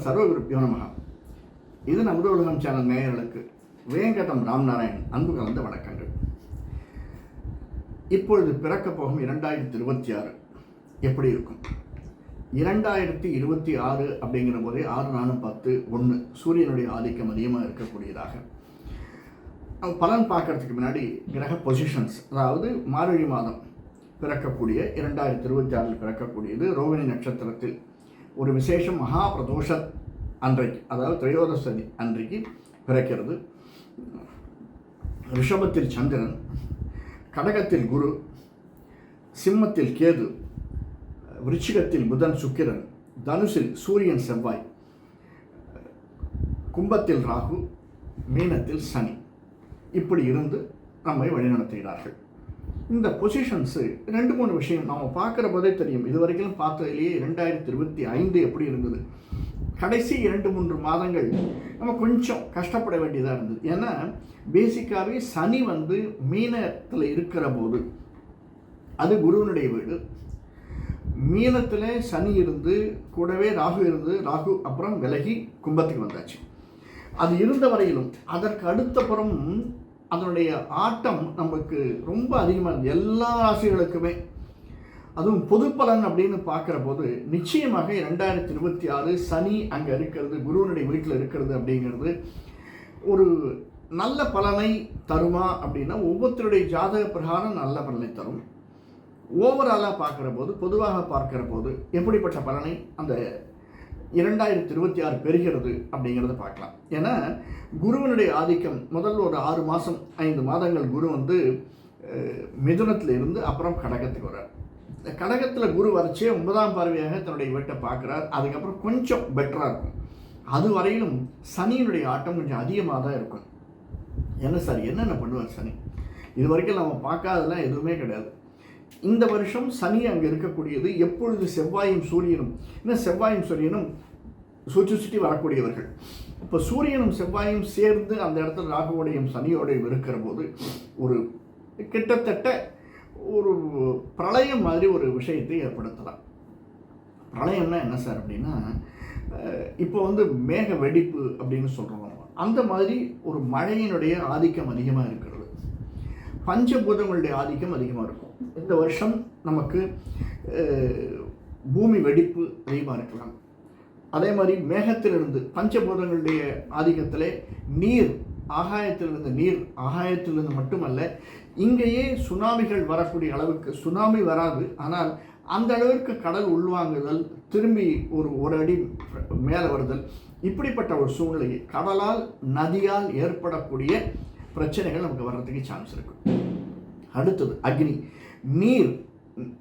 சர்வகுருப்பியோ நமக. இது நமது உலகம் சேனல் நேயர்களுக்கு வேங்கடம் ராம்நாராயண் அன்பு கலந்த வணக்கங்கள். இப்பொழுது பிறக்கப் போகும் 2026 எப்படி இருக்கும்? 2026 அப்படிங்கிற போதே 6 4 10 1 சூரியனுடைய ஆதிக்கம் அதிகமாக இருக்கக்கூடியதாக பலன் பார்க்கறதுக்கு முன்னாடி கிரக பொசிஷன்ஸ், அதாவது மார்கழி மாதம் பிறக்கக்கூடிய 2026 பிறக்கக்கூடியது ரோகிணி நட்சத்திரத்தில் ஒரு விசேஷம் மகா பிரதோஷ அன்றைக்கு, அதாவது திரையோதசி அன்றைக்கு பிறக்கிறது. ரிஷபத்தில் சந்திரன், கடகத்தில் குரு, சிம்மத்தில் கேது, விருச்சிகத்தில் புதன் சுக்கிரன், தனுசில் சூரியன் செவ்வாய், கும்பத்தில் ராகு, மீனத்தில் சனி, இப்படி இருந்து நம்மை வழிநடத்துகிறார்கள். இந்த பொசிஷன்ஸு 2-3 விஷயம் நாம் பார்க்குற போதே தெரியும். இதுவரைக்கும் பார்த்ததுலேயே 2025 எப்படி இருந்தது, கடைசி 2-3 மாதங்கள் நம்ம கொஞ்சம் கஷ்டப்பட வேண்டியதாக இருந்தது. ஏன்னா பேசிக்காகவே சனி மீனத்தில் இருக்கிற போது, அது குருவனுடைய வீடு, மீனத்தில் சனி இருந்து கூடவே ராகு இருந்து, ராகு அப்புறம் விலகி கும்பத்துக்கு வந்தாச்சு. அது இருந்த வரையிலும் அதற்கு அடுத்தப்புறம் அதனுடைய ஆட்டம் நமக்கு ரொம்ப அதிகமாக இருந்தது எல்லா ராசிகளுக்குமே. அதுவும் பொது பலன் அப்படின்னு பார்க்குற போது நிச்சயமாக 2026 சனி அங்கே இருக்கிறது, குருவனுடைய வீட்டில் இருக்கிறது அப்படிங்கிறது ஒரு நல்ல பலனை தருமா அப்படின்னா ஒவ்வொருத்தருடைய ஜாதக பிரகாரம் நல்ல பலனை தரும். ஓவராலாக பார்க்குற போது, பொதுவாக பார்க்குற போது எப்படிப்பட்ட பலனை அந்த 2026 பெறுகிறது அப்படிங்கிறத பார்க்கலாம். ஏன்னா குருவனுடைய ஆதிக்கம் முதல்ல ஒரு 6 மாதம் 5 மாதங்கள் குரு மிதுனத்தில் இருந்து அப்புறம் கடகத்துக்கு வர்றார். கடகத்தில் குரு வரைச்சே 9ஆம் பார்வையாக தன்னுடைய வீட்டை பார்க்குறார். அதுக்கப்புறம் கொஞ்சம் பெட்டராக இருக்கும். அது வரையிலும் சனியினுடைய ஆட்டம் கொஞ்சம் அதிகமாக தான் இருக்கும். என்ன சார் என்னென்ன பண்ணுவார் சனி? இது வரைக்கும் நம்ம பார்க்காதெல்லாம் எதுவுமே கிடையாது. இந்த வருஷம் சனி அங்கே இருக்கக்கூடியது எப்பொழுது செவ்வாயும் சூரியனும், இன்னும் செவ்வாயும் சூரியனும் சுற்றி வரக்கூடியவர்கள். இப்போ சூரியனும் செவ்வாயும் சேர்ந்து அந்த இடத்துல ராகுவோடையும் சனியோடையும் இருக்கிற போது ஒரு கிட்டத்தட்ட ஒரு பிரளயம் மாதிரி ஒரு விஷயத்தை ஏற்படுத்தலாம். பிரளயம்னா என்ன சார் அப்படின்னா, இப்போ மேக வெடிப்பு அப்படின்னு சொல்கிறோம். அந்த மாதிரி ஒரு மழையினுடைய ஆதிக்கம் அதிகமாக இருக்கிறது. பஞ்சபூதங்களுடைய ஆதிக்கம் அதிகமாக இருக்கும். இந்த வருஷம் நமக்கு பூமி வெடிப்பு அதிகமாக இருக்கலாம். அதே மாதிரி மேகத்திலிருந்து பஞ்சபூதங்களுடைய ஆதிக்கத்திலே நீர், ஆகாயத்திலிருந்து நீர், ஆகாயத்திலிருந்து மட்டுமல்ல இங்கேயே சுனாமிகள் வரக்கூடிய அளவுக்கு, சுனாமி வராது ஆனால் அந்த அளவிற்கு கடல் உள்வாங்குதல், திரும்பி ஒரு அடி மேலே வருதல், இப்படிப்பட்ட ஒரு சூழ்நிலை கடலால் நதியால் ஏற்படக்கூடிய பிரச்சனைகள் நமக்கு வர்றதுக்கு சான்ஸ் இருக்கு. அடுத்தது அக்னி, நீர்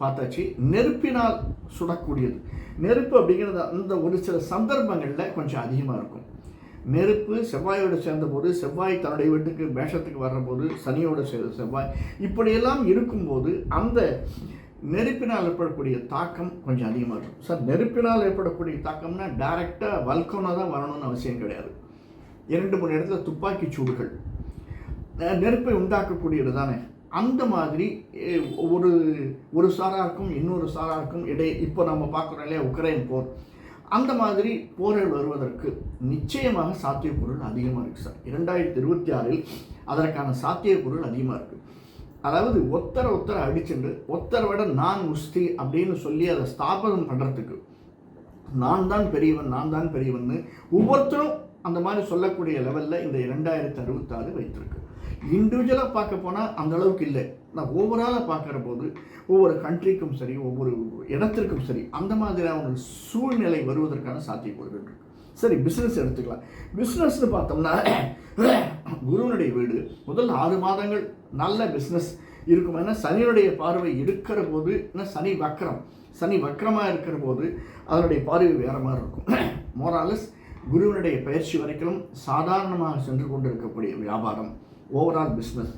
பார்த்தாச்சு. நெருப்பினால் சுடக்கூடியது, நெருப்பு அப்படிங்கிறது அந்த ஒரு சில சந்தர்ப்பங்களில் கொஞ்சம் அதிகமாக இருக்கும். நெருப்பு செவ்வாயோடு சேர்ந்தபோது, செவ்வாய் தன்னுடைய வீட்டுக்கு மேஷத்துக்கு வர்றபோது, சனியோடு செவ்வாய், இப்படியெல்லாம் இருக்கும்போது அந்த நெருப்பினால் ஏற்படக்கூடிய தாக்கம் கொஞ்சம் அதிகமாக இருக்கும். சார் நெருப்பினால் ஏற்படக்கூடிய தாக்கம்னா டைரெக்டாக வல்கோனா தான் வரணும்னு அவசியம் கிடையாது. 2-3 இடத்துல துப்பாக்கி சூடுகள் நெருப்பை உண்டாக்கக்கூடியது தானே. அந்த மாதிரி ஒரு சாராருக்கும் இன்னொரு சாராருக்கும் இடையே இப்போ நம்ம பார்க்குறோம் இல்லையா, உக்ரைன் போர், அந்த மாதிரி போர்கள் வருவதற்கு நிச்சயமாக சாத்தியப்பொருள் அதிகமாக இருக்குது சார். 2026 அதற்கான சாத்தியப்பொருள் அதிகமாக இருக்குது. அதாவது ஒத்தரை அடிச்சுட்டு ஒத்தரை விட நான் உஸ்தி அப்படின்னு சொல்லி அதை ஸ்தாபனம் பண்ணுறதுக்கு, நான் தான் பெரியவன் ஒவ்வொருத்தரும் அந்த மாதிரி சொல்லக்கூடிய லெவலில் இந்த 2026 வைத்திருக்கு. இண்டிவிஜுவலாக பார்க்க போனால் அந்த அளவுக்கு இல்லை. நான் ஓவராலாக பார்க்குற போது ஒவ்வொரு கண்ட்ரிக்கும் சரி, ஒவ்வொரு இடத்திற்கும் சரி, அந்த மாதிரியான ஒரு சூழ்நிலை வருவதற்கான சாத்தியக்கூறுகள் இருக்குது. சரி, பிஸ்னஸ் எடுத்துக்கலாம். பிஸ்னஸ்னு பார்த்தோம்னா குருவனுடைய வீடு முதல் 6 மாதங்கள் நல்ல பிஸ்னஸ் இருக்கும். ஏன்னா சனியுடைய பார்வை இருக்கிற போது, ஏன்னா சனி வக்கரமாக இருக்கிற போது அதனுடைய பார்வை வேறு மாதிரி இருக்கும். மோராலஸ் குருவனுடைய பயிற்சி வரைக்கும் சாதாரணமாக சென்று கொண்டு இருக்கக்கூடிய வியாபாரம், ஓவரால் பிஸ்னஸ்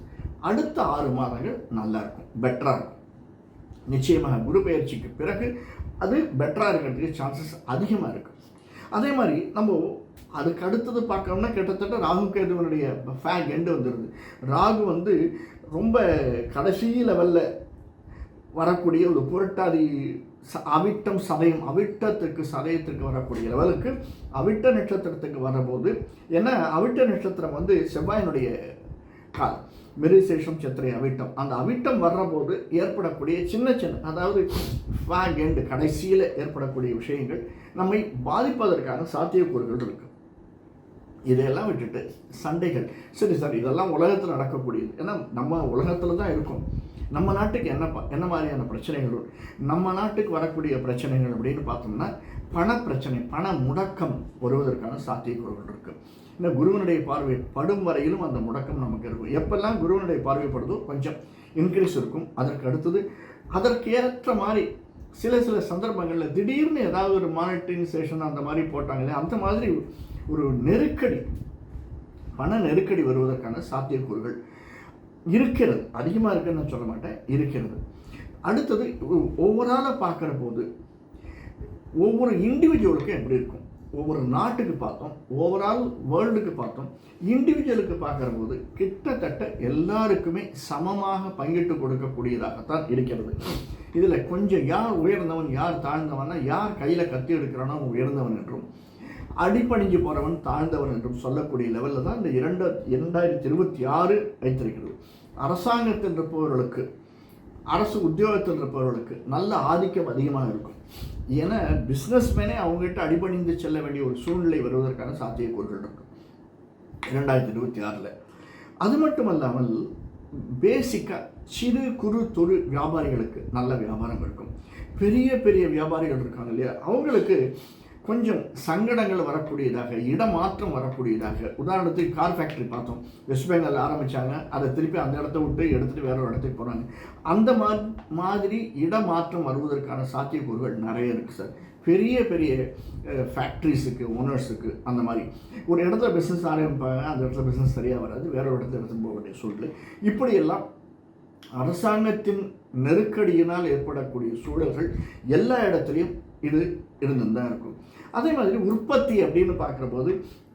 அடுத்த 6 மாதங்கள் நல்லா இருக்கும், பெட்டராக இருக்கும். நிச்சயமாக குரு பயிற்சிக்கு பிறகு அது பெட்டராக இருக்கிறதுக்கு சான்சஸ் அதிகமாக இருக்குது. அதே மாதிரி நம்ம அதுக்கு அடுத்தது பார்க்கணும்னா கிட்டத்தட்ட ராகு கேதுவனுடைய ஃபேக் எண்டு வந்துடுது. ராகு ரொம்ப கடைசி லெவலில் வரக்கூடிய ஒரு புரட்டாதி அவிட்டம் சதயம், அவிட்டத்துக்கு சதயத்திற்கு வரக்கூடிய லெவலுக்கு அவிட்ட நட்சத்திரத்துக்கு வரபோது, ஏன்னா அவிட்ட நட்சத்திரம் வந்து செவ்வாயினுடைய கால், மிருசேஷம் சித்திரை அவிட்டம், அந்த அவிட்டம் வர்றபோது ஏற்படக்கூடிய சின்ன சின்ன, அதாவது ஃபாக் எண்டு கடைசியில் ஏற்படக்கூடிய விஷயங்கள் நம்மை பாதிப்பதற்கான சாத்தியக்கூறுகள் இருக்குது. இதையெல்லாம் விட்டுட்டு சண்டைகள், சரி சார் இதெல்லாம் உலகத்தில் நடக்கக்கூடியது, ஏன்னா நம்ம உலகத்தில் தான் இருக்கோம். நம்ம நாட்டுக்கு என்ன மாதிரியான பிரச்சனைகள், நம்ம நாட்டுக்கு வரக்கூடிய பிரச்சனைகள் அப்படின்னு பார்த்தோம்னா பண பிரச்சனை, பண முடக்கம் வருவதற்கான சாத்தியக்கூறுகள் இருக்குது. இந்த குருவனுடைய பார்வை படும் வரையிலும் அந்த முடக்கம் நமக்கு இருக்கும். எப்பெல்லாம் குருவனுடைய பார்வைப்படுதோ கொஞ்சம் இன்க்ரீஸ் இருக்கும். அதற்கு அடுத்தது அதற்கு ஏற்ற மாதிரி சில சந்தர்ப்பங்களில் திடீர்னு ஏதாவது ஒரு மானிட்டைசேஷன் அந்த மாதிரி போட்டாங்களே, அந்த மாதிரி ஒரு நெருக்கடி, பண நெருக்கடி வருவதற்கான சாத்தியக்கூறுகள் இருக்கிறது. அதிகமாக இருக்குன்னு நான் சொல்ல மாட்டேன், இருக்கிறது. அடுத்தது ஓவராலாக பார்க்குற போது ஒவ்வொரு இண்டிவிஜுவலுக்கும் எப்படி இருக்கும், ஒவ்வொரு நாட்டுக்கு பார்த்தோம், ஓவரால் வேர்ல்டுக்கு பார்த்தோம், இண்டிவிஜுவலுக்கு பார்க்குற போது கிட்டத்தட்ட எல்லாருக்குமே சமமாக பங்கிட்டு கொடுக்கக்கூடியதாகத்தான் இருக்கிறது. இதில் கொஞ்சம் யார் உயர்ந்தவன் யார் தாழ்ந்தவனா, யார் கையில் கத்தி எடுக்கிறானோ அவன் உயர்ந்தவன் என்றும், அடிப்பணிஞ்சு போகிறவன் தாழ்ந்தவன் என்றும் சொல்லக்கூடிய லெவலில் தான் இந்த 2026 வைத்திருக்கிறது. அரசாங்கத்தில் இருப்பவர்களுக்கு, அரசு உத்தியோகத்தில் இருப்பவர்களுக்கு நல்ல ஆதிக்கம் அதிகமாக இருக்கும். ஏன்னா பிஸ்னஸ்மேனே அவங்ககிட்ட அடிபணிந்து செல்ல வேண்டிய ஒரு சூழ்நிலை வருவதற்கான சாத்தியக்கூறுகள் இருக்கும் 2026. அது மட்டுமல்லாமல் பேசிக்காக சிறு குறு தொழில் வியாபாரிகளுக்கு நல்ல வியாபாரம் இருக்கும். பெரிய பெரிய வியாபாரிகள் இருக்காங்க இல்லையா, அவங்களுக்கு கொஞ்சம் சங்கடங்கள் வரக்கூடியதாக, இடமாற்றம் வரக்கூடியதாக. உதாரணத்துக்கு கார் ஃபேக்ட்ரி பார்த்தோம், வெஸ்ட் பெங்காலில் ஆரம்பித்தாங்க, அதை திருப்பி அந்த இடத்த விட்டு எடுத்துகிட்டு வேற ஒரு இடத்துக்கு போகிறாங்க. அந்த மாதிரி இடமாற்றம் வருவதற்கான சாத்தியக்கூறுகள் நிறைய இருக்குது சார். பெரிய பெரிய ஃபேக்ட்ரிஸுக்கு, ஓனர்ஸுக்கு அந்த மாதிரி ஒரு இடத்துல பிஸ்னஸ் ஆரம்பிப்பாங்க, அந்த இடத்துல பிஸ்னஸ் சரியாக வராது, வேற ஒரு இடத்துல எடுத்துன்னு போக வேண்டிய சூழ்நிலை. இப்படியெல்லாம் அரசாங்கத்தின் நெருக்கடியினால் ஏற்படக்கூடிய சூழல்கள் எல்லா இடத்துலையும் இது இருந்துன்னு தான் இருக்கும். அதே மாதிரி உற்பத்தி அப்படின்னு பார்க்குற போது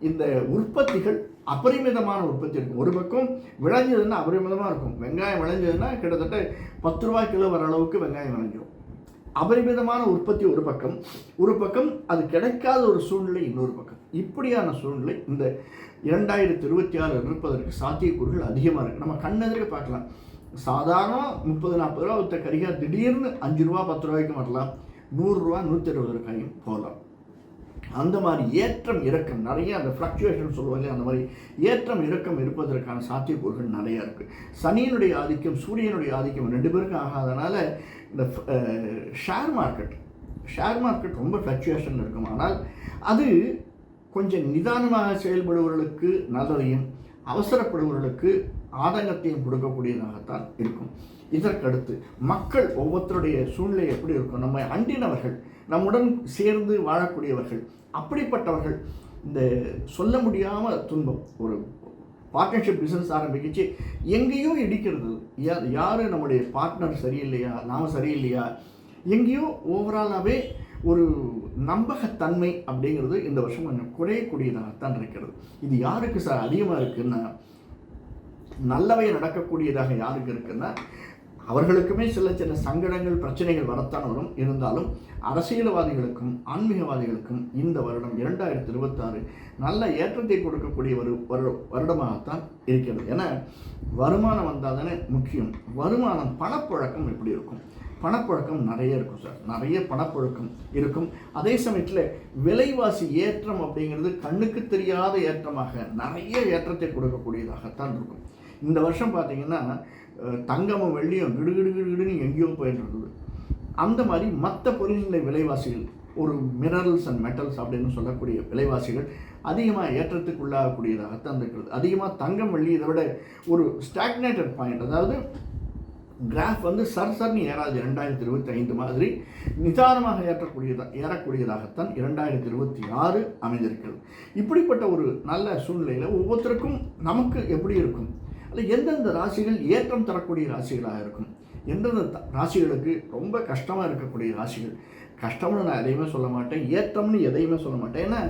இந்த உற்பத்திகள் அபரிமிதமான உற்பத்தி இருக்கும். ஒரு பக்கம் விளைஞ்சதுன்னா அபரிமிதமாக இருக்கும். வெங்காயம் விளைஞ்சதுன்னா கிட்டத்தட்ட 10 ரூபா கிலோ வர அளவுக்கு வெங்காயம் விளைஞ்சிடும். அபரிமிதமான உற்பத்தி ஒரு பக்கம் அது கிடைக்காத ஒரு சூழ்நிலை இன்னொரு பக்கம். இப்படியான சூழ்நிலை இந்த 2026 இருப்பதற்கு சாத்தியக்கூறுகள் அதிகமாக இருக்குது. நம்ம கண்ணெதிர்க்க பார்க்கலாம். சாதாரண 30-40 ரூபா விற்ற கறிகாய் திடீர்னு 5 ரூபா 10 ரூபாய்க்கு வரலாம், 100 ரூபா 120 ரூபாய்க்கும் போகலாம். அந்த மாதிரி ஏற்றம் இறக்கம் நிறைய, அந்த ஃப்ளக்சுவேஷன் சொல்லுவாங்க, அந்த மாதிரி ஏற்றம் இறக்கம் இருப்பதற்கான சாத்தியக்கூறுகள் நிறையா இருக்குது. சனியினுடைய ஆதிக்கம் சூரியனுடைய ஆதிக்கம் 2 பேருக்கும் ஆகாதனால இந்த ஷேர் மார்க்கெட் ரொம்ப ஃப்ளக்சுவேஷன் இருக்கும். ஆனால் அது கொஞ்சம் நிதானமாக செயல்படுபவர்களுக்கு நல்லதையும் அவசரப்படுபவர்களுக்கு ஆதங்கத்தையும் கொடுக்கக்கூடியதாகத்தான் இருக்கும். இதற்கடுத்து மக்கள் ஒவ்வொருத்தருடைய சூழ்நிலை எப்படி இருக்கும், நம்ம அண்டினவர்கள், நம்முடன் சேர்ந்து வாழக்கூடியவர்கள், அப்படிப்பட்டவர்கள் இந்த சொல்ல முடியாமல் துன்பம், ஒரு பார்ட்னர்ஷிப் பிஸ்னஸ் ஆரம்பிக்கிச்சு எங்கேயோ இடிக்கிறது, யார் நம்முடைய பார்ட்னர் சரியில்லையா, நாம் சரியில்லையா, எங்கேயோ ஓவராலாகவே ஒரு நம்பகத்தன்மை அப்படிங்கிறது இந்த வருஷம் கொஞ்சம் குறையக்கூடியதாகத்தான் இருக்கிறது. இது யாருக்கு சார் அதிகமாக இருக்குன்னா, நல்லவை நடக்கக்கூடியதாக யாருக்கு இருக்குன்னா அவர்களுக்குமே சின்ன சங்கடங்கள் பிரச்சனைகள் வரத்தான் வரும். இருந்தாலும் அரசியல்வாதிகளுக்கும் ஆன்மீகவாதிகளுக்கும் இந்த வருடம் 2026 நல்ல ஏற்றத்தை கொடுக்கக்கூடிய ஒரு வருடமாகத்தான் இருக்கிறது. ஏன்னா வருமானம் வந்தால் தானே முக்கியம். வருமானம், பணப்புழக்கம் எப்படி இருக்கும், பணப்புழக்கம் நிறைய இருக்கும் சார், நிறைய பணப்புழக்கம் இருக்கும். அதே சமயத்தில் விலைவாசி ஏற்றம் அப்படிங்கிறது கண்ணுக்கு தெரியாத ஏற்றமாக நிறைய ஏற்றத்தை கொடுக்கக்கூடியதாகத்தான் இருக்கும். இந்த வருஷம் பார்த்தீங்கன்னா தங்கமும் வெள்ளியும் கிடுகிடுன்னு எங்கேயோ போயிட்டு இருந்தது. அந்த மாதிரி மற்ற பொருளின் விலைவாசிகள், ஒரு மினரல்ஸ் அண்ட் மெட்டல்ஸ் அப்படின்னு சொல்லக்கூடிய விலைவாசிகள் அதிகமாக ஏற்றத்துக்குள்ளாகக்கூடியதாகத்தான் இருக்கிறது. அதிகமாக தங்கம் வெள்ளி இதை விட ஒரு ஸ்டாக்னேட்டட் பாயிண்ட், அதாவது கிராஃப் வந்து சர்சர்னு ஏறாது. 2025 மாதிரி நிதானமாக ஏறக்கூடியதாகத்தான் 2026 அமைந்திருக்கிறது. இப்படிப்பட்ட ஒரு நல்ல சூழ்நிலையில் ஒவ்வொருத்தருக்கும் நமக்கு எப்படி இருக்கும், அல்ல எந்தெந்த ராசிகள் ஏற்றம் தரக்கூடிய ராசிகளாக இருக்கும், எந்தெந்த ராசிகளுக்கு ரொம்ப கஷ்டமாக இருக்கக்கூடிய ராசிகள். கஷ்டம்னு நான் எதையுமே சொல்ல மாட்டேன், ஏற்றம்னு எதையுமே சொல்ல மாட்டேன். ஏன்னா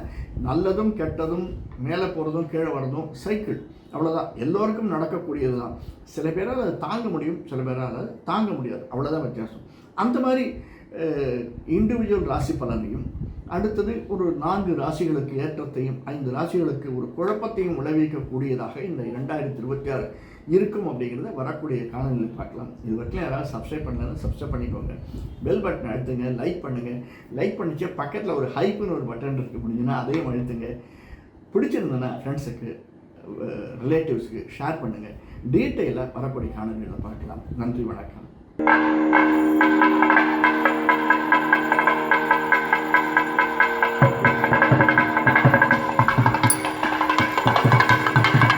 நல்லதும் கெட்டதும் மேலே போகிறதும் கீழே வர்றதும் சைக்கிள், அவ்வளோதான், எல்லோருக்கும் நடக்கக்கூடியது தான். சில பேரால் அதை தாங்க முடியும், சில பேரால் அதை தாங்க முடியாது, அவ்வளோதான் வித்தியாசம். அந்த மாதிரி இண்டிவிஜுவல் ராசி பலனையும், அடுத்தது ஒரு 4 ராசிகளுக்கு ஏற்றத்தையும் 5 ராசிகளுக்கு ஒரு குழப்பத்தையும் விளைவிக்கக்கூடியதாக இந்த 2026 இருக்கும் அப்படிங்கிறத வரக்கூடிய காணொலியில் பார்க்கலாம். இது வரைக்கும் யாராவது சப்ஸ்கிரைப் பண்ணலன்னா சப்ஸ்கிரைப் பண்ணிக்கோங்க, பெல் பட்டன் அழுத்துங்க, லைக் பண்ணுங்கள். லைக் பண்ணிச்சு பக்கத்தில் ஒரு ஹைப்புன்னு ஒரு பட்டன் இருக்குது, முடிஞ்சுன்னா அதையும் அழுத்துங்க. பிடிச்சிருந்தேன்னா ஃப்ரெண்ட்ஸுக்கு ரிலேட்டிவ்ஸுக்கு ஷேர் பண்ணுங்கள். டீட்டெயிலாக வரக்கூடிய காணொலியில் பார்க்கலாம். நன்றி, வணக்கம்.